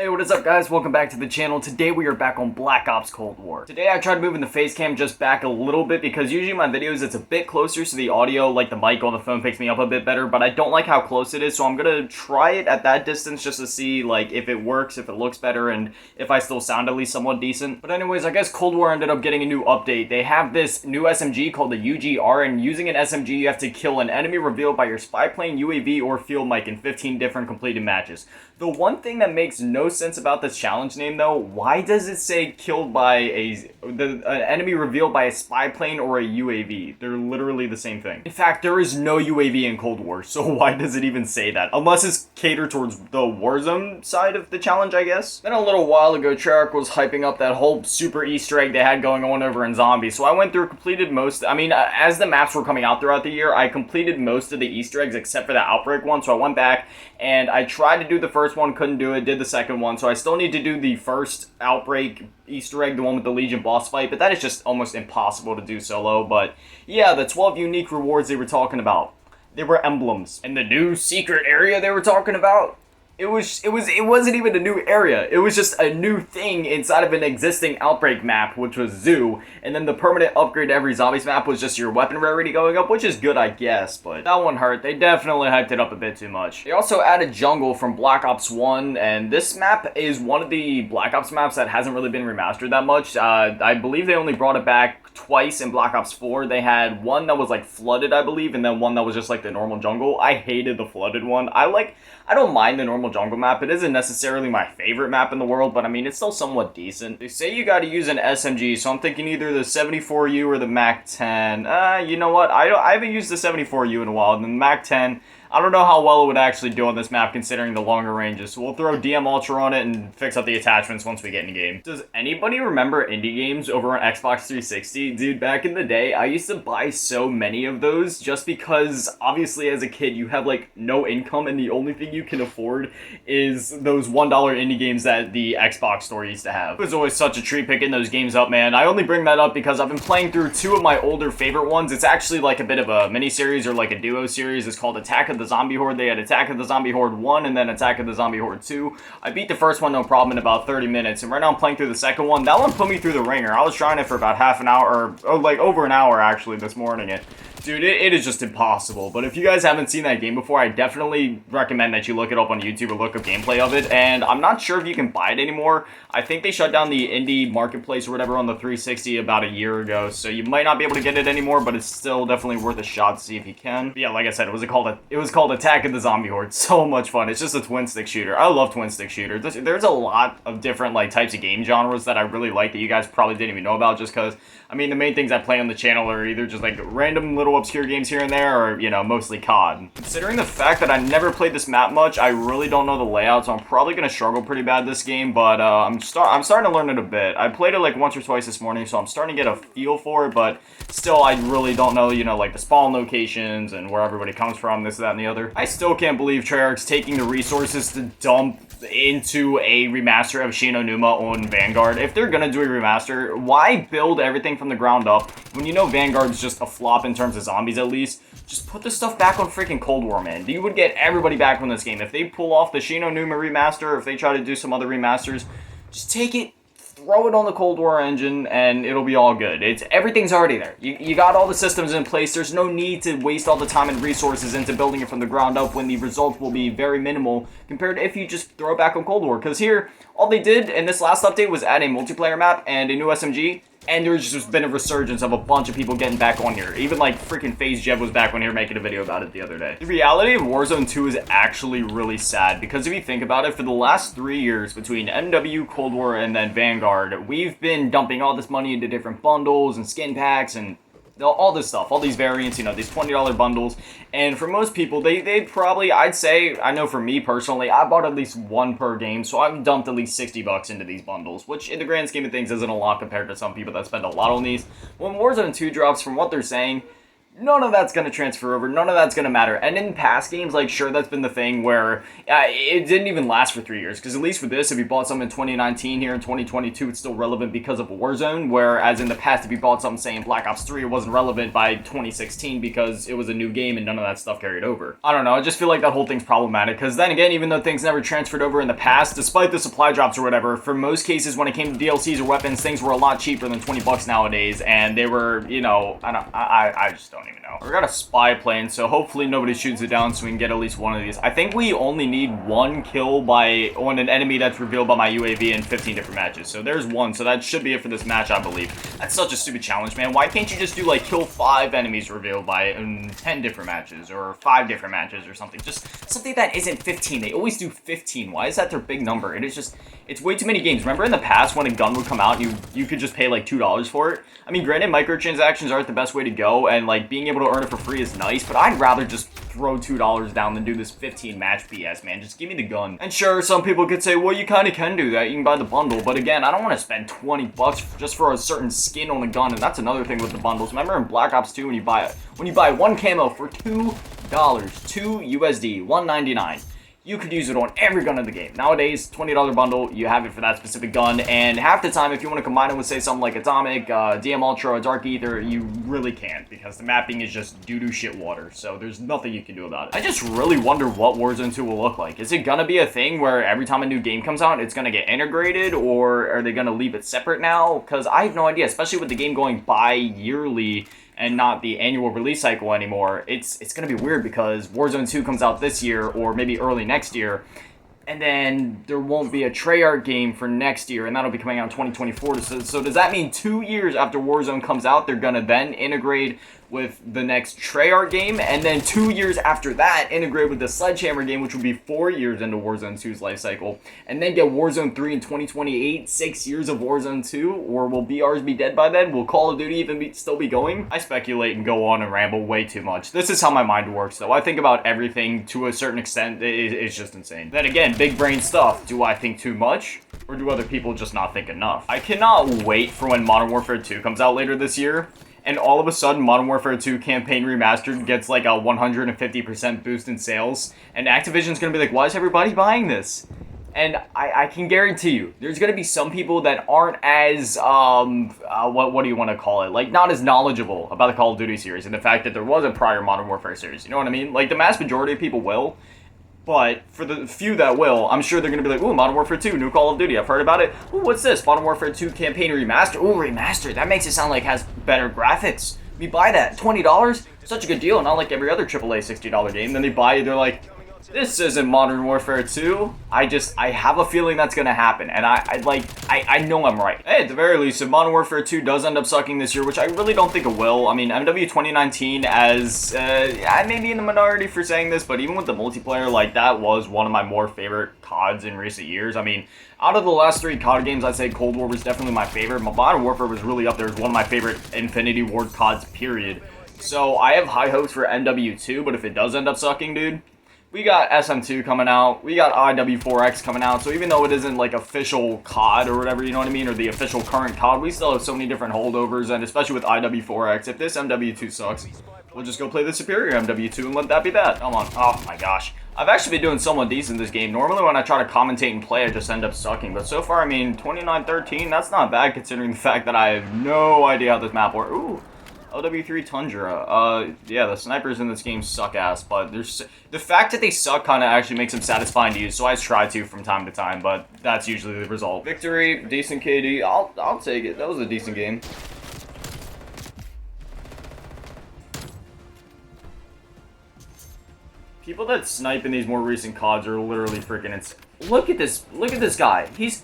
Hey, what is up guys? Welcome back to the channel. Today we are back on Black Ops Cold War. Today I tried moving the face cam just back a little bit because usually my videos it's a bit closer so the audio, like the mic on the phone, picks me up a bit better, but I don't like how close it is, so I'm gonna try it at that distance just to see like if it works, if it looks better, and if I still sound at least somewhat decent. But anyways, I guess Cold War ended up getting a new update. They have this new SMG called the UGR, and using an SMG you have to kill an enemy revealed by your spy plane, UAV, or field mic in 15 different completed matches. The one thing that makes no sense about this challenge name though, why does it say killed by an enemy revealed by a spy plane or a UAV? They're literally the same thing. In fact, there is no UAV in Cold War, so why does it even say that? Unless it's catered towards the Warzone side of the challenge, I guess. Then a little while ago, Treyarch was hyping up that whole super Easter egg they had going on over in Zombies, so I went through, completed most, as the maps were coming out throughout the year, I completed most of the Easter eggs except for the Outbreak one, so I went back and I tried to do the first one, couldn't do it, did the second one, so I still need to do the first Outbreak Easter egg, the one with the Legion boss fight, but that is just almost impossible to do solo. But yeah, the 12 unique rewards they were talking about, they were emblems. And the new secret area they were talking about, it wasn't even a new area. It was just a new thing inside of an existing Outbreak map, which was Zoo. And then the permanent upgrade to every Zombies map was just your weapon rarity going up, which is good, I guess. But that one hurt. They definitely hyped it up a bit too much. They also added Jungle from Black Ops 1, and this map is one of the Black Ops maps that hasn't really been remastered that much. I believe they only brought it back twice in Black Ops 4. They had one that was like flooded, I believe, and then one that was just like the normal jungle. I hated the flooded one. I don't mind the normal jungle map. It isn't necessarily my favorite map in the world, but I mean, it's still somewhat decent. They say you gotta use an SMG, so I'm thinking either the 74U or the MAC-10. You know what? I haven't used the 74U in a while, and the MAC-10, I don't know how well it would actually do on this map considering the longer ranges, so we'll throw DM Ultra on it and fix up the attachments once we get in game. Does anybody remember indie games over on Xbox 360? Dude, back in the day, I used to buy so many of those just because, obviously, as a kid, you have, like, no income, and the only thing you can afford is those $1 indie games that the Xbox store used to have. It was always such a treat picking those games up, man. I only bring that up because I've been playing through two of my older favorite ones. It's actually, like, a bit of a mini-series or, like, a duo series. It's called Attack of the Zombie Horde. They had Attack of the Zombie Horde 1 and then Attack of the Zombie Horde 2. I beat the first one no problem in about 30 minutes, and right now I'm playing through the second one. That one put me through the ringer. I was trying it for about half an hour, or like over an hour actually this morning. Dude, it is just impossible. But if you guys haven't seen that game before, I definitely recommend that you look it up on YouTube or look up gameplay of it. And I'm not sure if you can buy it anymore. I think they shut down the indie marketplace or whatever on the 360 about a year ago, so you might not be able to get it anymore, but it's still definitely worth a shot to see if you can. But yeah, like I said, it was called Attack of the Zombie Horde. So much fun. It's just a twin stick shooter. I love twin stick shooters. There's a lot of different like types of game genres that I really like that you guys probably didn't even know about, just because I mean the main things I play on the channel are either just like random little obscure games here and there, or you know, mostly COD. Considering the fact that I never played this map much, I really don't know the layout, so I'm probably gonna struggle pretty bad this game. But I'm starting to learn it a bit. I played it like once or twice this morning, so I'm starting to get a feel for it. But still, I really don't know, you know, like the spawn locations and where everybody comes from, this, that, and the other. I still can't believe Treyarch's taking the resources to dump into a remaster of Shi No Numa on Vanguard. If they're gonna do a remaster, why build everything from the ground up when you know Vanguard's just a flop in terms of zombies at least? Just put the stuff back on freaking Cold War, man. You would get everybody back on this game. If they pull off the Shi No Numa remaster, or if they try to do some other remasters, just take it, throw it on the Cold War engine, and it'll be all good. Everything's already there. You got all the systems in place. There's no need to waste all the time and resources into building it from the ground up when the results will be very minimal compared to if you just throw it back on Cold War. Because here, all they did in this last update was add a multiplayer map and a new SMG, and there's just been a resurgence of a bunch of people getting back on here. Even like freaking FaZe Jeb was back on here making a video about it the other day. The reality of Warzone 2 is actually really sad, because if you think about it, for the last 3 years between MW, Cold War, and then Vanguard, we've been dumping all this money into different bundles and skin packs and all this stuff, all these variants, you know, these $20 bundles. And for most people, they probably, I'd say, I know for me personally, I bought at least one per game, so I've dumped at least $60 into these bundles, which in the grand scheme of things isn't a lot compared to some people that spend a lot on these. When Warzone 2 drops, from what they're saying, None of that's going to transfer over. None of that's going to matter. And in past games, like, sure, that's been the thing where it didn't even last for 3 years. Because at least for this, if you bought something in 2019 here in 2022, it's still relevant because of Warzone. Whereas in the past, if you bought something, say, in Black Ops 3, it wasn't relevant by 2016 because it was a new game and none of that stuff carried over. I don't know. I just feel like that whole thing's problematic. Because then again, even though things never transferred over in the past, despite the supply drops or whatever, for most cases, when it came to DLCs or weapons, things were a lot cheaper than 20 bucks nowadays. And they were, you know, I just don't even know. We got a spy plane, so hopefully nobody shoots it down so we can get at least one of these. I think we only need one kill on an enemy that's revealed by my UAV in 15 different matches. So there's one, so that should be it for this match, I believe. That's such a stupid challenge, man. Why can't you just do, like, kill 5 enemies revealed by in 10 different matches or 5 different matches or something? Just something that isn't 15. They always do 15. Why is that their big number? It is just, it's way too many games. Remember in the past when a gun would come out and you could just pay like $2 for it? I mean, granted, microtransactions aren't the best way to go, and like being able to earn it for free is nice, but I'd rather just throw $2 down than do this 15 match BS, man. Just give me the gun. And sure, some people could say, well, you kind of can do that. You can buy the bundle, but again, I don't want to spend 20 bucks just for a certain skin on a gun, and that's another thing with the bundles. Remember in Black Ops 2 when you buy one camo for $2, 2 USD, $1.99. You could use it on every gun in the game. Nowadays, $20 bundle, you have it for that specific gun, and half the time, if you want to combine it with, say, something like Atomic, DM Ultra, or Dark Ether, you really can't, because the mapping is just doo-doo shit water, so there's nothing you can do about it. I just really wonder what Warzone 2 will look like. Is it gonna be a thing where every time a new game comes out, it's gonna get integrated, or are they gonna leave it separate now? Because I have no idea, especially with the game going bi-yearly, and not the annual release cycle anymore. It's going to be weird because Warzone 2 comes out this year or maybe early next year, and then there won't be a Treyarch game for next year, and that'll be coming out in 2024. So does that mean 2 years after Warzone comes out, they're going to then integrate with the next Treyarch game, and then 2 years after that, integrate with the Sledgehammer game, which will be 4 years into Warzone 2's life cycle, and then get Warzone 3 in 2028, 6 years of Warzone 2, or will BRs be dead by then? Will Call of Duty even still be going? I speculate and go on and ramble way too much. This is how my mind works, though. I think about everything to a certain extent. It's just insane. Then again, big brain stuff. Do I think too much? Or do other people just not think enough? I cannot wait for when Modern Warfare 2 comes out later this year, and all of a sudden Modern Warfare 2 Campaign Remastered gets like a 150% boost in sales, and Activision's gonna be like, why is everybody buying this? And I can guarantee you, there's gonna be some people that aren't as, what do you want to call it? Like, not as knowledgeable about the Call of Duty series, and the fact that there was a prior Modern Warfare series, you know what I mean? Like, the mass majority of people will, but for the few that will, I'm sure they're going to be like, ooh, Modern Warfare 2, new Call of Duty, I've heard about it. Ooh, what's this? Modern Warfare 2 Campaign Remastered. Ooh, Remastered. That makes it sound like it has better graphics. We buy that. $20? Such a good deal, not like every other AAA $60 game. Then they buy it, they're like, this isn't Modern Warfare 2. I have a feeling that's going to happen, and I know I'm right. Hey, at the very least, if Modern Warfare 2 does end up sucking this year, which I really don't think it will, I mean, MW 2019, as, I may be in the minority for saying this, but even with the multiplayer, like, that was one of my more favorite CODs in recent years. I mean, out of the last 3 COD games, I'd say Cold War was definitely my favorite. Modern Warfare was really up there as one of my favorite Infinity Ward CODs, period. So, I have high hopes for MW2, but if it does end up sucking, dude, we got SM2 coming out, we got IW4X coming out, so even though it isn't like official COD or whatever, you know what I mean, or the official current COD, we still have so many different holdovers, and especially with IW4X, if this MW2 sucks, we'll just go play the superior MW2 and let that be that. Come on. Oh my gosh. I've actually been doing somewhat decent in this game. Normally when I try to commentate and play, I just end up sucking, but so far, I mean, 29-13, that's not bad considering the fact that I have no idea how this map works. Ooh. LW3 Tundra. Yeah, the snipers in this game suck ass, but the fact that they suck kind of actually makes them satisfying to use, so I try to from time to time, but that's usually the result. Victory, decent KD, I'll take it. That was a decent game. People that snipe in these more recent CODs are literally freaking insane. Look at this guy. He's...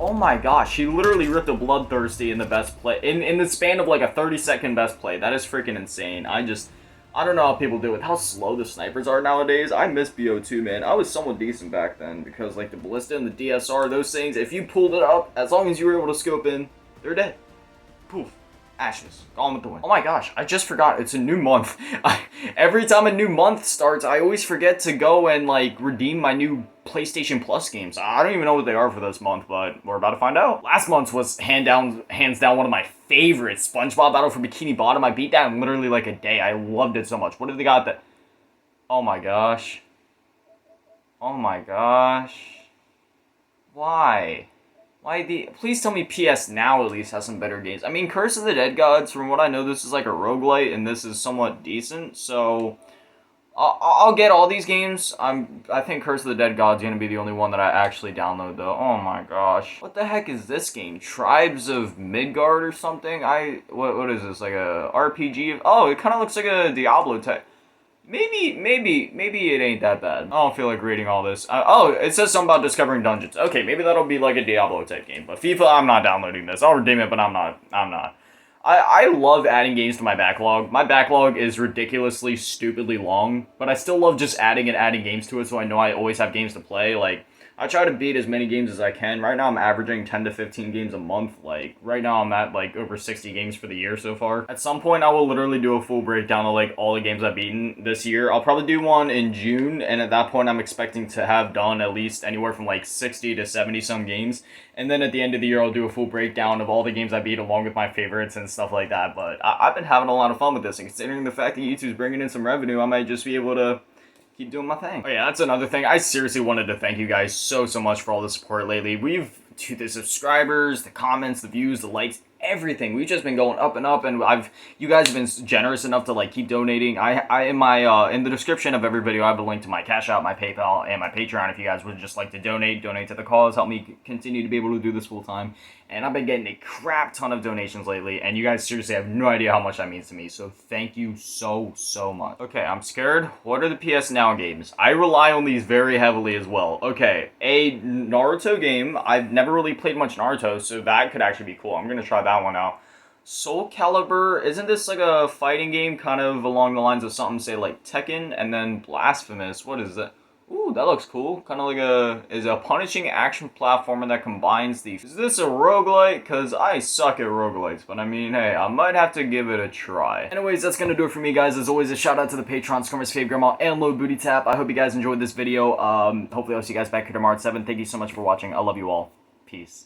oh my gosh, he literally ripped a Bloodthirsty in the best play, in the span of like a 30-second best play. That is freaking insane. I don't know how people do it. How slow the snipers are nowadays. I miss BO2, man. I was somewhat decent back then because like the ballista and the DSR, those things, if you pulled it up, as long as you were able to scope in, they're dead. Poof. Ashes, Gone with the Wind. Oh my gosh, I just forgot, it's a new month. Every time a new month starts, I always forget to go and, like, redeem my new PlayStation Plus games. I don't even know what they are for this month, but we're about to find out. Last month's was hands down one of my favorites. SpongeBob Battle for Bikini Bottom. I beat that in literally like a day. I loved it so much. What have they got that? Oh my gosh. Oh my gosh. Why? Please tell me PS Now at least has some better games. I mean, Curse of the Dead Gods, from what I know, this is like a roguelite, and this is somewhat decent, so I'll get all these games. I think Curse of the Dead Gods is gonna be the only one that I actually download though. Oh my gosh. What the heck is this game? Tribes of Midgard or something? What is this? Like a RPG? Oh, it kind of looks like a Diablo type. Maybe it ain't that bad. I don't feel like reading all this. Oh, it says something about discovering dungeons. Okay, maybe that'll be like a Diablo type game. But FIFA, I'm not downloading this. I'll redeem it, but I'm not. I love adding games to my backlog. My backlog is ridiculously, stupidly long, but I still love just adding games to it, so I know I always have games to play. Like, I try to beat as many games as I can. Right now, I'm averaging 10 to 15 games a month. Like, right now, I'm at, like, over 60 games for the year so far. At some point, I will literally do a full breakdown of, like, all the games I've beaten this year. I'll probably do one in June, and at that point, I'm expecting to have done at least anywhere from, like, 60 to 70-some games. And then at the end of the year, I'll do a full breakdown of all the games I beat along with my favorites and stuff like that. But I've been having a lot of fun with this, and considering the fact that YouTube's bringing in some revenue, I might just be able to keep doing my thing. Oh yeah, that's another thing. I seriously wanted to thank you guys so much for all the support lately. The subscribers, the comments, the views, the likes, everything. We've just been going up and up, and you guys have been generous enough to like keep donating. In the description of every video, I have a link to my Cash App, my PayPal, and my Patreon. If you guys would just like to donate to the cause, help me continue to be able to do this full time. And I've been getting a crap ton of donations lately, and you guys seriously have no idea how much that means to me. So thank you so much. Okay, I'm scared. What are the PS Now games? I rely on these very heavily as well. Okay, a Naruto game. I've never really played much Naruto, so that could actually be cool. I'm gonna try that one out. Soul Calibur, isn't this like a fighting game kind of along the lines of something, say like Tekken, and then Blasphemous? What is that? Ooh, that looks cool. Kind of like a punishing action platformer that combines the... Is this a roguelite? Because I suck at roguelites, but I mean, hey, I might have to give it a try. Anyways, that's going to do it for me, guys. As always, a shout out to the Patrons, Fav Grandma, and Lil Bootytap. I hope you guys enjoyed this video. Hopefully I'll see you guys back here tomorrow at 7. Thank you so much for watching. I love you all. Peace.